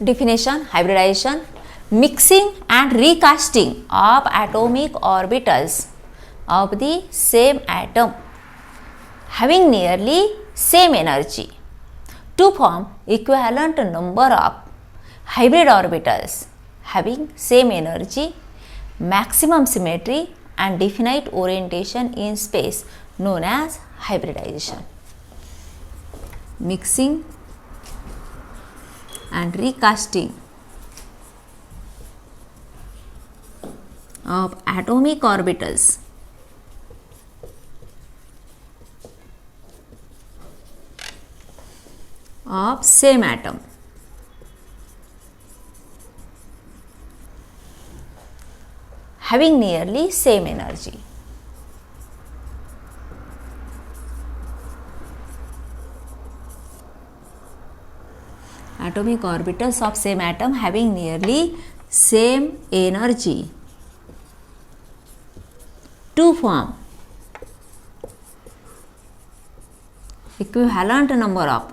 Definition: hybridization, mixing and recasting of atomic orbitals of the same atom having nearly same energy to form equivalent number of hybrid orbitals having same energy, maximum symmetry and definite orientation in space, known as hybridization. Mixing and recasting of atomic orbitals of same atom having nearly same energy. Atomic orbitals of same atom having nearly same energy to form equivalent number of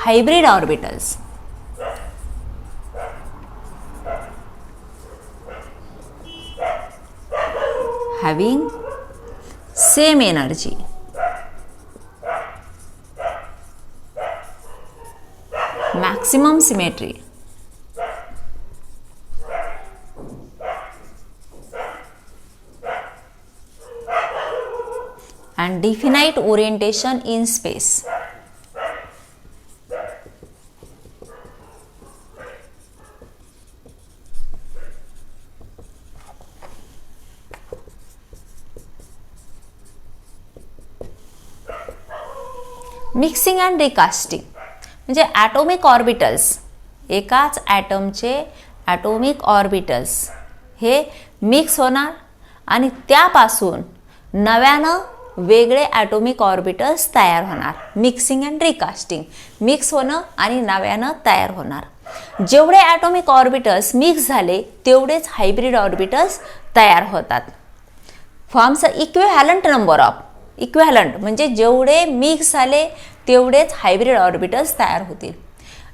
hybrid orbitals having same energy, maximum symmetry and definite orientation in space. Mixing and recasting म्हणजे atomic orbitals, एकाच ॲटमचे atomic orbitals हे mix होणार आणि त्यापासून नव्यानं वेगळे atomic orbitals तयार होणार. मिक्सिंग अँड रिकास्टिंग, मिक्स होणं आणि नव्यानं तयार होणार. जेवढे ॲटोमिक ऑर्बिटल्स मिक्स झाले तेवढेच हायब्रिड ऑर्बिटल्स तयार होतात. Forms equivalent number of, equivalent म्हणजे जेवढे मिक्स झाले तेवढेच हायब्रिड ऑर्बिटल्स तयार होतील.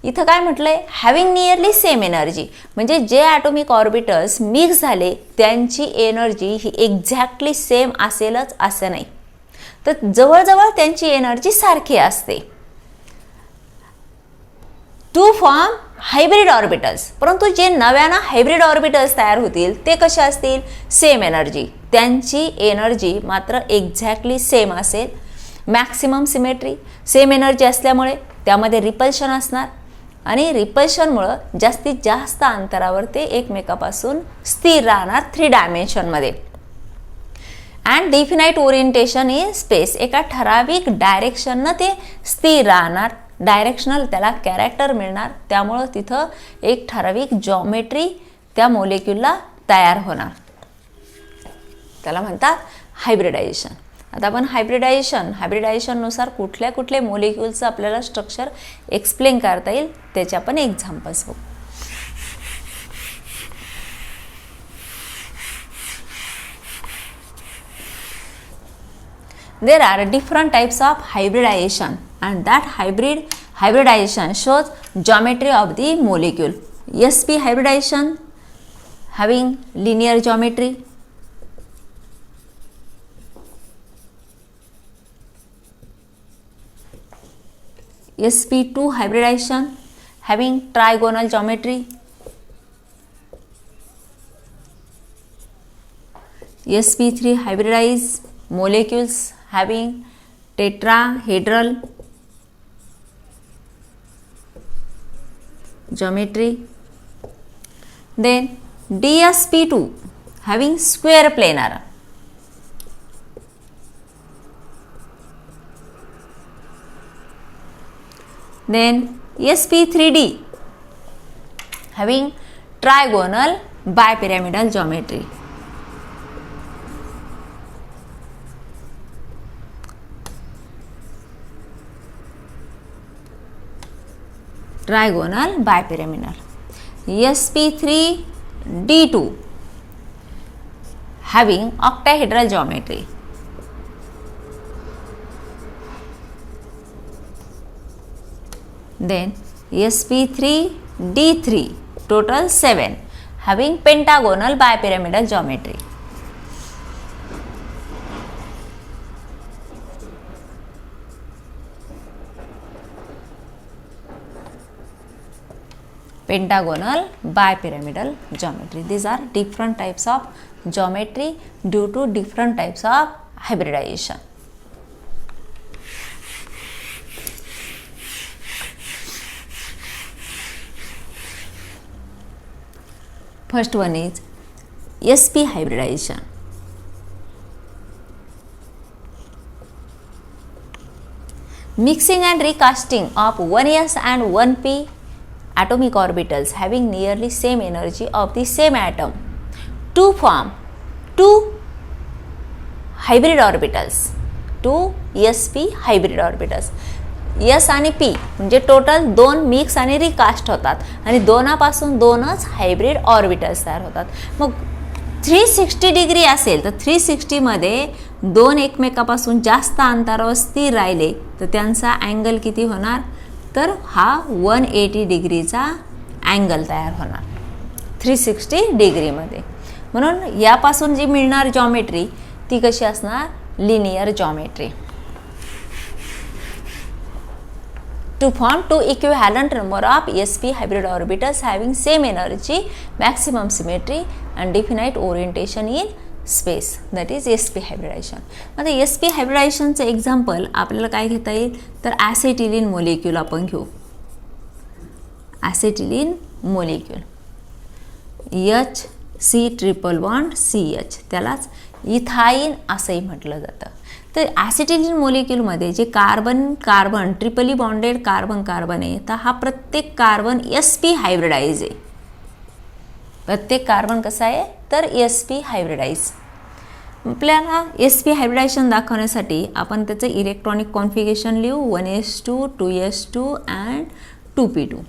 इथं काय म्हटलंय, हॅव्हिंग नियरली सेम एनर्जी, म्हणजे जे ॲटोमिक ऑर्बिटल्स मिक्स झाले त्यांची एनर्जी ही एक्झॅक्टली सेम असेलच असं नाही, तर जवळजवळ त्यांची एनर्जी सारखी असते टू फॉर्म हायब्रिड ऑर्बिटल्स. परंतु जे नव्यानं हायब्रिड ऑर्बिटल्स तयार होतील ते कसे असतील, सेम एनर्जी, त्यांची एनर्जी मात्र एक्झॅक्टली सेम असेल. मॅक्सिमम सिमेट्री, सेम एनर्जी असल्यामुळे त्यामध्ये रिपल्शन असणार आणि रिपल्शनमुळं जास्तीत जास्त अंतरावर ते एकमेकापासून स्थिर राहणार 3 डायमेन्शनमध्ये. And definite orientation in space, एका ठराविक डायरेक्शननं ते स्थिर राहणार. डायरेक्शनल त्याला कॅरेक्टर मिळणार, त्यामुळं तिथं एक ठराविक जॉमेट्री त्या मोलेक्युलला तयार होणार, त्याला म्हणतात हायब्रिडायझेशन. आता आपण हायब्रिडायझेशननुसार कुठले मोलेक्युलचं आपल्याला स्ट्रक्चर एक्सप्लेन करता येईल त्याचे आपण एक्झाम्पल्स बघू. There are different types of hybridization and that hybridization shows geometry of the molecule. sp hybridization having linear geometry, sp2 hybridization having trigonal geometry, sp3 hybridized molecules having tetrahedral geometry. Then dsp2 having square planar, then sp3d having trigonal bipyramidal geometry. Trigonal bipyramidal. sp3d2 having octahedral geometry. Then sp3d3 total 7 having pentagonal bipyramidal geometry. Pentagonal bipyramidal geometry. These are different types of geometry due to different types of hybridization. First one is sp hybridization. Mixing and recasting of 1s and 1p atomic orbitals having nearly same energy of the same atom to form two hybrid orbitals, two sp hybrid orbitals. S आणि P म्हणजे total दोन mix आणि recast होतात आणि दोनापासून दोनच hybrid orbitals तयार होतात. मग 360 डिग्री असेल तर 360 मध्ये दोन एकमेकापासून जास्त अंतरावर स्थिर राहिले तर त्यांचा अँगल किती होणार, तर हा 180 डिग्रीचा अँगल तयार होणार 360 डिग्रीमध्ये. म्हणून यापासून जी मिळणार जॉमेट्री ती कशी असणार, linear geometry. To form two equivalent number of sp hybrid orbitals having same energy, maximum symmetry and definite orientation in space, that is sp hybridization. आता sp hybridization चे एक्झाम्पल आपल्याला काय घेता येईल, तर ॲसेटिलीन मोलिक्यूल आपण घेऊ. Acetylene molecule HC triple bond CH, त्यालाच इथाईन असंही म्हटलं जातं. तर ॲसिटिलीन मोलिक्यूलमध्ये जे कार्बन ट्रिपली बॉन्डेड कार्बन आहे, तर हा प्रत्येक कार्बन sp हायब्रिडाइज आहे. प्रत्येक कार्बन कसा आहे, तर sp हायब्रिडाइज. आपल्याला sp हायब्रिडायझेशन दाखवण्यासाठी आपण त्याचं इलेक्ट्रॉनिक कॉन्फिगरेशन लिहू 1s2 2s2 and 2p2.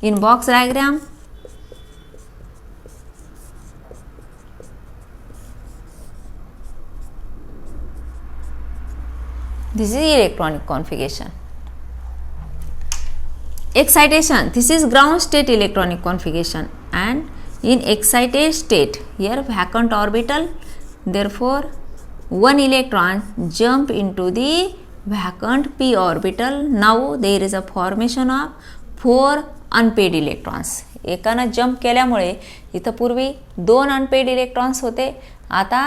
In box diagram this is electronic configuration. Excitation, this is ground state electronic configuration, and in excited state here vacant orbital, therefore one electron jump into the vacant p orbital. Now there is a formation of 4 unpaired electrons. एकानं jump केल्यामुळे इथं पूर्वी 2 unpaired electrons होते, आता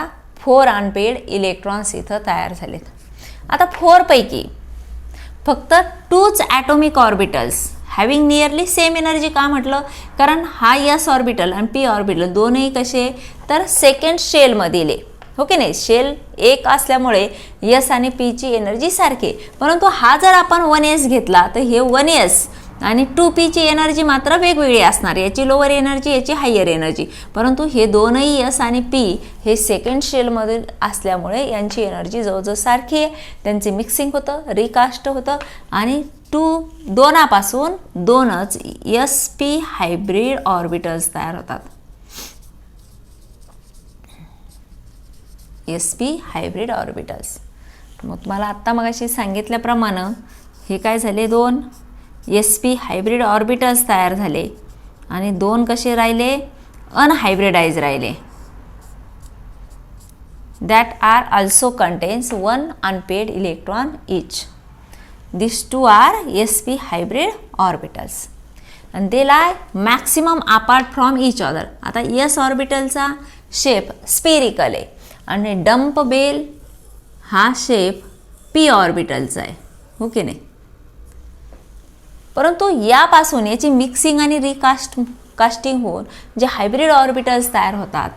4 unpaired electrons इथं तयार झालेत. आता 4 पैकी फक्त 2च atomic orbitals having nearly same energy. का म्हटलं, कारण हा s ऑर्बिटल आणि p ऑर्बिटल दोनही कसे, तर सेकंड शेलमधील आहे, हो की नाही. शेल एक असल्यामुळे s आणि p ची एनर्जी सारखी. परंतु हा जर आपण 1s घेतला तर हे 1s आणि 2p ची एनर्जी मात्र वेगवेगळी असणार. याची लोअर एनर्जी, याची हायर एनर्जी. परंतु हे दोनही s आणि p हे सेकंड शेलमध्ये असल्यामुळे यांची एनर्जी जवळजवळ सारखी आहे. त्यांचे मिक्सिंग होतं, रिकास्ट होतं आणि दोनापासून दोनच sp हायब्रिड ऑर्बिटल्स तयार होतात. sp hybrid orbitals. मग तुम्हाला आत्ता मगाशी सांगितल्याप्रमाणे हे काय झाले, 2 sp हायब्रिड ऑर्बिटल्स तयार झाले आणि 2 कसे राहिले, अनहायब्रिडाइज राहिले. that are also contains 1 unpaired electron each. These two are sp hybrid orbitals and they lie maximum apart from each other. आता s ऑर्बिटलचा शेप स्पेरिकल आहे आणि डंप बेल हा शेप p ऑर्बिटलचा आहे, हो की नाही. परंतु यापासून याची मिक्सिंग आणि कास्टिंग होऊन जे हायब्रिड ऑर्बिटल्स तयार होतात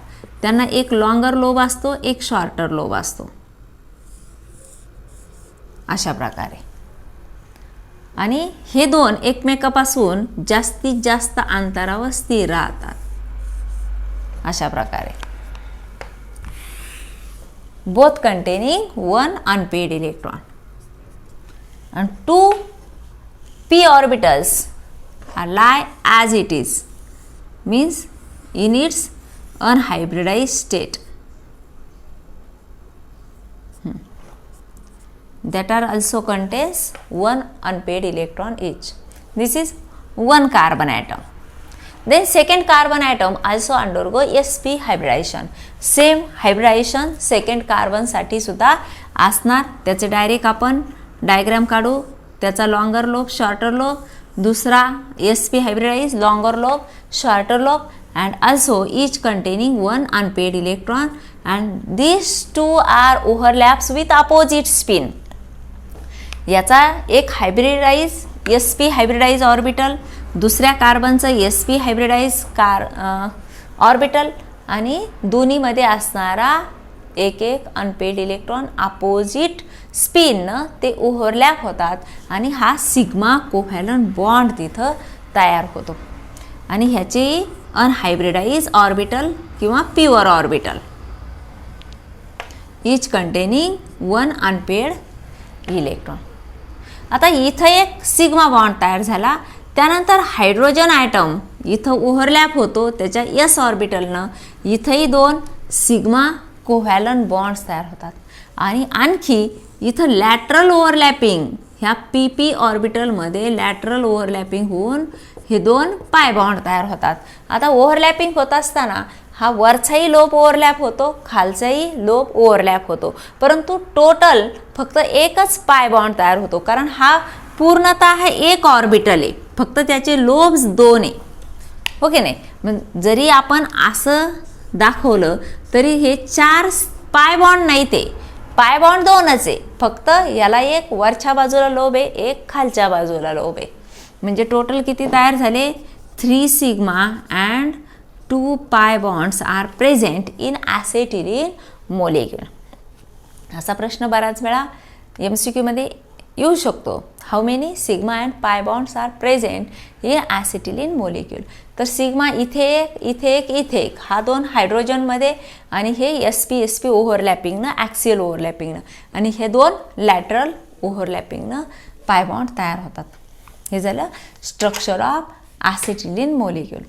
त्यांना एक लॉंगर लोब असतो, एक शॉर्टर लोब असतो, अशा प्रकारे. आणि हे दोन एकमेकापासून जास्तीत जास्त अंतरावर स्थिर राहतात, अशा प्रकारे. Both containing 1 unpaired electron and 2 p orbitals lie as it is, means in its unhybridized state that are also contains one unpaired electron each. This is one carbon atom. Then second carbon atom also undergo sp hybridization. Same hybridization second carbon साठी सुद्धा असणार. त्याचे direct आपण diagram काढू. त्याचा longer lobe, shorter lobe, दूसरा sp hybridized longer lobe, shorter lobe, and also each containing one unpaired electron, and these two are overlaps with opposite spin. याचा एक हायब्रिडाइज sp हायब्रिडाइज ऑर्बिटल, दुसऱ्या कार्बनचं sp hybridise orbital आणि दोन्हीमध्ये असणारा एक एक unpaired electron opposite स्पिननं ते overlap होतात आणि हा सिग्मा कोव्हॅलंट बॉन्ड तिथं तयार होतो आणि ह्याची अनहायब्रिडाइज ऑर्बिटल किंवा प्युअर ऑर्बिटल इच कंटेनिंग वन अनपेड इलेक्ट्रॉन. आता इथं एक सिग्मा बॉन्ड तयार झाला. त्यानंतर हायड्रोजन ॲटम इथं ओव्हरलॅप होतो त्याच्या s ऑर्बिटलनं. इथंही दोन सिग्मा कोव्हॅलंट बॉन्ड्स तयार होतात आणि आणखी इथं लॅटरल ओव्हरलॅपिंग ह्या PP ऑर्बिटलमध्ये लॅटरल ओव्हरलॅपिंग होऊन हे दोन पाय बॉन्ड तयार होतात. आता ओव्हरलॅपिंग होत असताना हा वरचाही लोब ओव्हरलॅप होतो, खालचाही लोब ओव्हरलॅप होतो, परंतु टोटल फक्त एकच पाय बॉन्ड तयार होतो कारण हा पूर्णतः एक ऑर्बिटल आहे, फक्त त्याचे लोब्स दोन आहे. ओके नाही, मग जरी आपण असं दाखवलं तरी हे चार पाय बॉन्ड नाही, ते पाय बॉन्ड दोनच आहे, फक्त याला एक वरच्या बाजूला लोब आहे, एक खालच्या बाजूला लोब आहे. म्हणजे टोटल किती तयार झाले? 3 sigma and 2 pi bonds are present in acetylene molecule. असा प्रश्न बराच वेळा MCQ मध्ये येऊ शकतो. How many sigma and pi bonds are present in acetylene molecule. तर सिग्मा इथे एक, इथे एक, इथे एक, हा दोन हायड्रोजनमध्ये आणि हे sp ओव्हरलॅपिंगनं, ॲक्सियल ओव्हरलॅपिंगनं आणि हे दोन लॅटरल ओव्हरलॅपिंगनं पाय बॉन्ड तयार होतात. हे झालं स्ट्रक्चर ऑफ ॲसेटिलीन मोलेक्युल.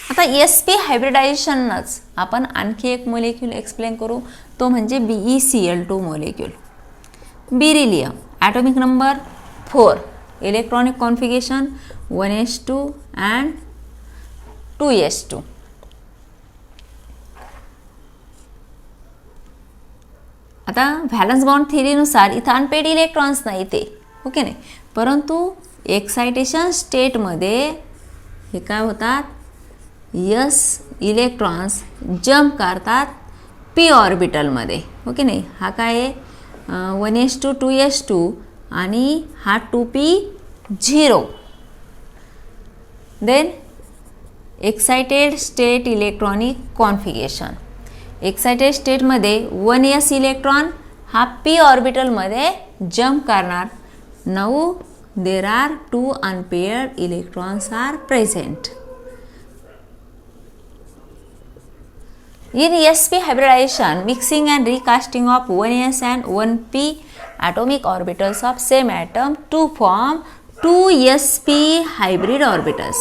आता sp हायब्रिडायझेशनच आपण आणखी एक मोलेक्युल एक्सप्लेन करू, तो म्हणजे BeCl2 molecule. Beryllium atomic number 4, electronic configuration 1s2 and 2s2. आता व्हॅलन्स बॉन्ड थिअरीनुसार इथं अनपेड इलेक्ट्रॉन्स नाही ते, ओके नाही, परंतु एक्सायटेशन स्टेटमध्ये हे काय होतात, s इलेक्ट्रॉन्स जम्प करतात p ऑर्बिटलमध्ये, ओके नाही. हा काय आहे 1s2 2s2 आणि हा 2p0. Then excited state electronic configuration. Excited स्टेटमध्ये 1s इलेक्ट्रॉन हा p ऑर्बिटलमध्ये जम्प करणार. Now there are 2 unpaired electrons are present. In sp hybridization, mixing and recasting of 1s and 1p atomic orbitals of same atom to form 2 sp hybrid orbitals.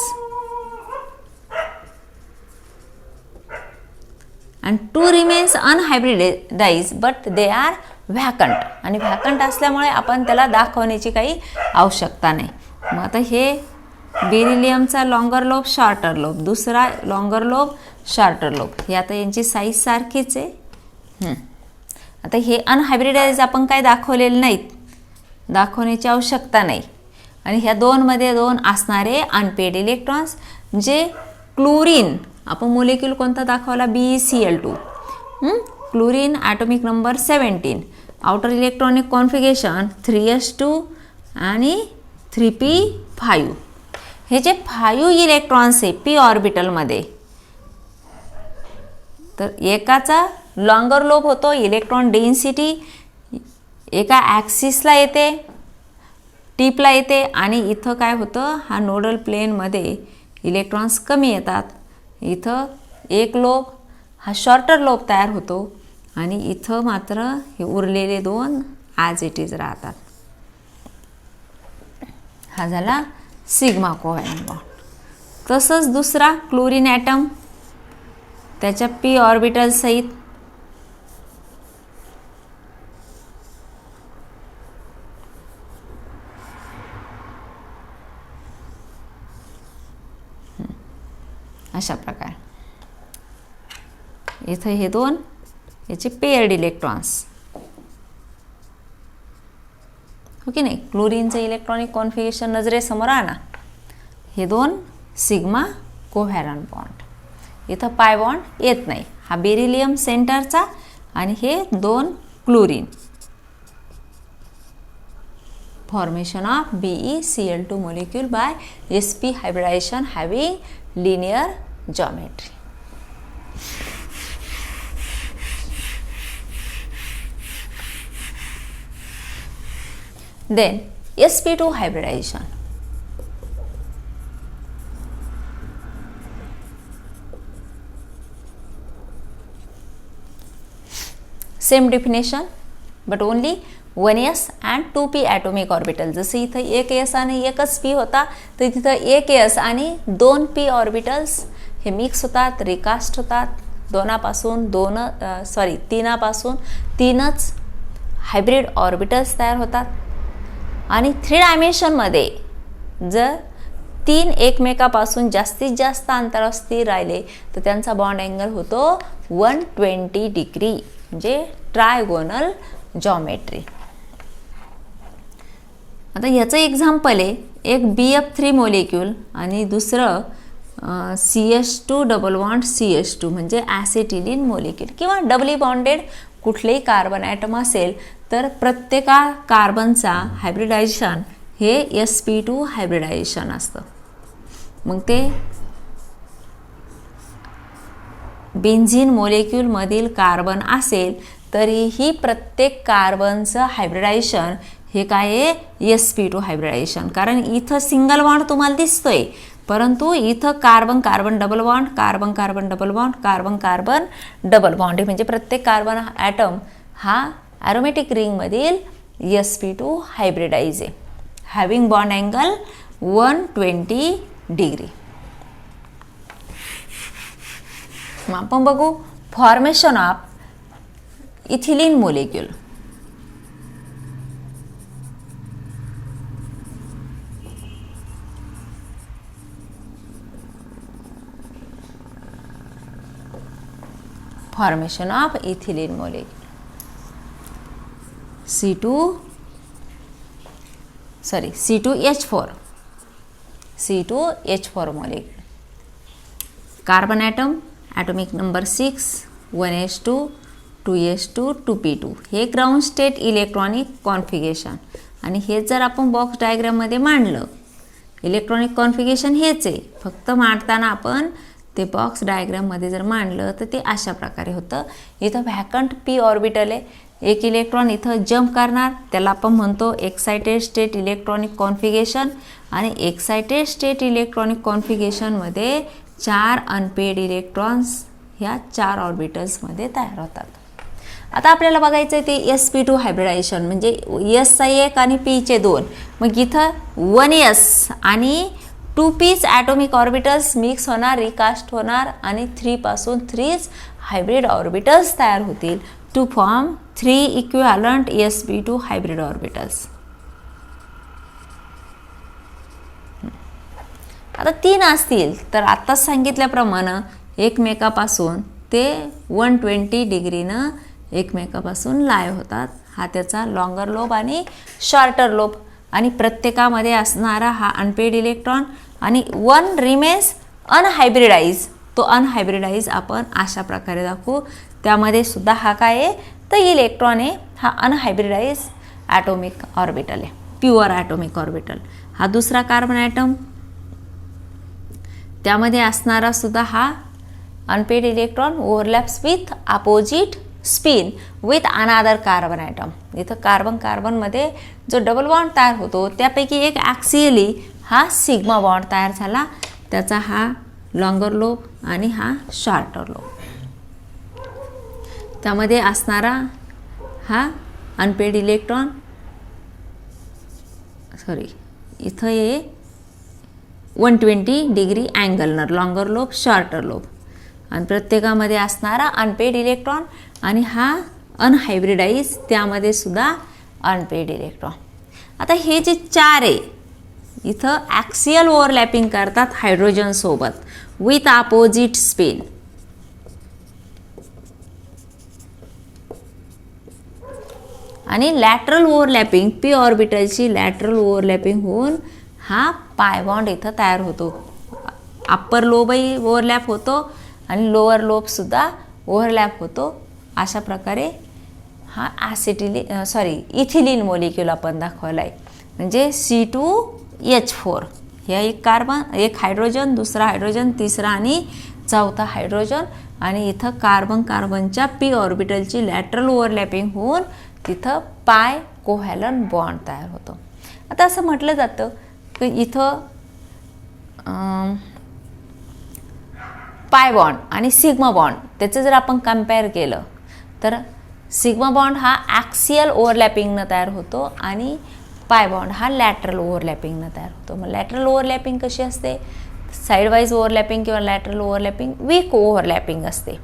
And 2 remains unhybridized but they are vacant. आणि vacant असल्यामुळे आपण त्याला दाखवण्याची काही आवश्यकता नाही. मग आता हे बेरिलियमचा लॉन्गर लोब, शॉर्टर लोब, दुसरा लॉन्गर लोब, शॉर्टर लोब, हे आता यांची साईज सारखीच आहे. आता हे अनहायब्रिडाइज आपण काय दाखवलेले नाहीत, दाखवण्याची आवश्यकता नाही. आणि ह्या दोनमध्ये दोन असणारे अनपेड इलेक्ट्रॉन्स, जे क्लोरीन आपण मोलेक्युल कोणता दाखवला BeCl2, chlorine atomic number 17, outer electronic configuration 3s2 आणि 3p5. हे जे 5 इलेक्ट्रॉन्स आहे p ऑर्बिटलमध्ये, तर एकाचा लॉन्गर लोब होतो, इलेक्ट्रॉन डेन्सिटी एका ॲक्सिसला येते, टिपला येते, आणि इथं काय होतं, हा नोडल प्लेनमध्ये इलेक्ट्रॉन्स कमी येतात. इथं एक लोब हा शॉर्टर लोब तयार होतो आणि इथं मात्र हे उरलेले दोन ॲज इट इज राहतात. हा झाला सिग्मा कोव्हॅलंट बॉन्ड। तसंच दुसरा क्लोरीन ॲटम त्याच्या p ऑर्बिटल सहित अशा प्रकारे इथं हे दोन याचे पेअर्ड इलेक्ट्रॉन्स, हो की नाही, क्लोरीनचं इलेक्ट्रॉनिक कॉन्फिगरेशन नजरेसमोर आणा। हे दोन सिग्मा कोव्हॅलंट बॉन्ड, इथं पाय बॉन्ड येत नाही, हा बेरिलियम सेंटरचा आणि हे दोन chlorine, formation of BeCl2 molecule by sp hybridization having linear geometry. Then sp2 hybridization. Same definition but only 1s and 2p atomic orbital। जसं इथं एक s आणि एकच p होता तर तिथं एक s आणि 2p ऑर्बिटल्स हे मिक्स होतात, रिकास्ट होतात, तीनापासून तीनच हायब्रिड ऑर्बिटल्स तयार होतात। आणि 3 डायमेन्शनमध्ये जर 3 एकमेकापासून जास्तीत जास्त अंतरावस्थी राहिले तर त्यांचा बॉन्ड अँगल होतो 120 डिग्री, म्हणजे ट्रायगोनल जॉमेट्री। आता याचं एक्झाम्पल आहे एक BF3 मोलेक्यूल आणि दुसरं CH2 डबल बॉन्ड CH2 म्हणजे ॲसिटिलीन मोलेक्यूल किंवा डबली बॉन्डेड कुठलेही कार्बन ॲटम असेल तर प्रत्येका कार्बनचा हायब्रिडायझेशन हे sp2 हायब्रिडायझेशन असतं। मग ते बेन्झीन मोलेक्यूलमधील कार्बन असेल तरीही प्रत्येक कार्बनचं हायब्रिडायझेशन हे काय आहे sp2 हायब्रिडायझेशन, कारण इथं सिंगल बॉन्ड तुम्हाला दिसतोय परंतु इथं carbon carbon double bond, carbon carbon double bond, carbon carbon double bond, म्हणजे प्रत्येक कार्बन ॲटम हा ॲरोमॅटिक रिंगमधील sp2 हायब्रिडाइज आहे, हॅविंग बॉन्ड अँगल 120 डिग्री। मग आपण बघू formation of ethylene molecule. Formation of ethylene molecule C2H4 molecule, carbon atom atomic number 6 1s2 2s2 2p2 हे ground state electronic configuration. आणि हे जर आपण बॉक्स डायग्राममध्ये मांडलं, इलेक्ट्रॉनिक कॉन्फिगरेशन हेच आहे, फक्त मांडताना आपण ते बॉक्स डायग्राममध्ये जर मांडलं तर ते अशा प्रकारे होतं। इथं व्हॅकंट p ऑर्बिटल आहे, एक इलेक्ट्रॉन इथं जम्प करणार, त्याला आपण म्हणतो एक्साइटेड स्टेट इलेक्ट्रॉनिक कॉन्फिगरेशन। आणि एक्साइटेड स्टेट इलेक्ट्रॉनिक कॉन्फिगरेशनमध्ये 4 अनपेड इलेक्ट्रॉन्स ह्या 4 ऑर्बिटल्समध्ये तयार होतात। आता आपल्याला बघायचं आहे ते sp2 हायब्रिडायझेशन, म्हणजे s चा 1 आणि p चे 2, मग इथं 1s आणि 2p's ॲटॉमिक ऑर्बिटल्स मिक्स होणार, रिकास्ट होणार आणि 3 पासून 3 हायब्रिड ऑर्बिटल्स तयार होतील to form 3 equivalent sp2 hybrid orbitals. आता 3 असतील तर आत्ताच सांगितल्याप्रमाणे एकमेकापासून ते 120 डिग्रीनं एकमेकापासून लाईव्ह होतात। हा त्याचा लॉंगर लोब आणि शॉर्टर लोब, आणि प्रत्येकामध्ये असणारा हा अनपेड इलेक्ट्रॉन आणि 1 रिमेन्स अनहायब्रिडाइज। तो अनहायब्रिडाइज आपण अशा प्रकारे दाखवू, त्यामध्ये सुद्धा हा काय आहे तर इलेक्ट्रॉन आहे, हा अनहायब्रिडाइज ॲटॉमिक ऑर्बिटल आहे, प्युअर ॲटॉमिक ऑर्बिटल। हा दुसरा कार्बन ॲटम, त्यामध्ये असणारा सुद्धा हा unpaired electron overlaps with opposite spin with another carbon atom. इथं कार्बन कार्बनमध्ये जो डबल बॉन्ड तयार होतो त्यापैकी एक ॲक्सियली हा सिग्मा बॉन्ड तयार झाला, त्याचा हा लॉंगर लोब आणि हा शॉर्टर लोब। त्यामध्ये असणारा हा अनपेड इलेक्ट्रॉन इथं हे 120 डिग्री अँगलनं लॉंगर लोब शॉर्टर लोब आणि प्रत्येकामध्ये असणारा अनपेड इलेक्ट्रॉन आणि हा अनहायब्रिडाइज त्यामध्ये सुद्धा अनपेड इलेक्ट्रॉन. आता हे जे 4 आहे इथं ॲक्सियल ओव्हरलॅपिंग करतात हायड्रोजनसोबत विथ अपोजिट स्पिन. आणि लॅटरल ओव्हरलॅपिंग पी ऑर्बिटलची लॅटरल ओव्हरलॅपिंग होऊन हा पाय बॉन्ड इथं तयार होतो. अप्पर लोबही ओव्हरलॅप होतो आणि लोअर लोबसुद्धा ओव्हरलॅप होतो. अशा प्रकारे हा इथिलीन मॉलिक्यूल आपण दाखवला आहे. म्हणजे C2H4 हे एक हायड्रोजन, दुसरा हायड्रोजन, तिसरा आणि चौथा हायड्रोजन आणि इथं कार्बनच्या पी ऑर्बिटलची लॅटरल ओव्हरलॅपिंग होऊन तिथं पाय कोव्हॅलंट बॉन्ड तयार होतो. आता असं म्हटलं जातं की इथं पाय बॉन्ड आणि सिग्मा बॉन्ड त्याचं जर आपण कम्पेअर केलं तर सिग्मा बॉन्ड हा ॲक्सियल ओव्हरलॅपिंगनं तयार होतो आणि पाय बॉन्ड हा लॅटरल ओव्हरलॅपिंगनं तयार होतो. मग लॅटरल ओव्हरलॅपिंग कशी असते? साईडवाईज ओव्हरलॅपिंग किंवा लॅटरल ओव्हरलॅपिंग वीक ओव्हरलॅपिंग असते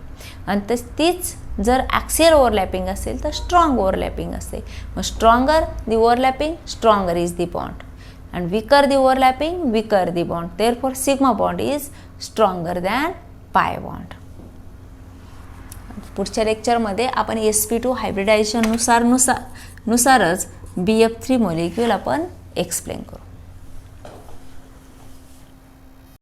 आणि तीच जर ॲक्सियल ओव्हरलॅपिंग असेल तर स्ट्रॉंग ओव्हरलॅपिंग असते. मग stronger the overlapping stronger is the bond and weaker the overlapping weaker the bond. Therefore sigma bond is stronger than pi bond. पुढच्या लेक्चरमध्ये आपण sp2 हायब्रिडायझेशन नुसारच BF3 मॉलिक्यूल आपण एक्सप्लेन करू.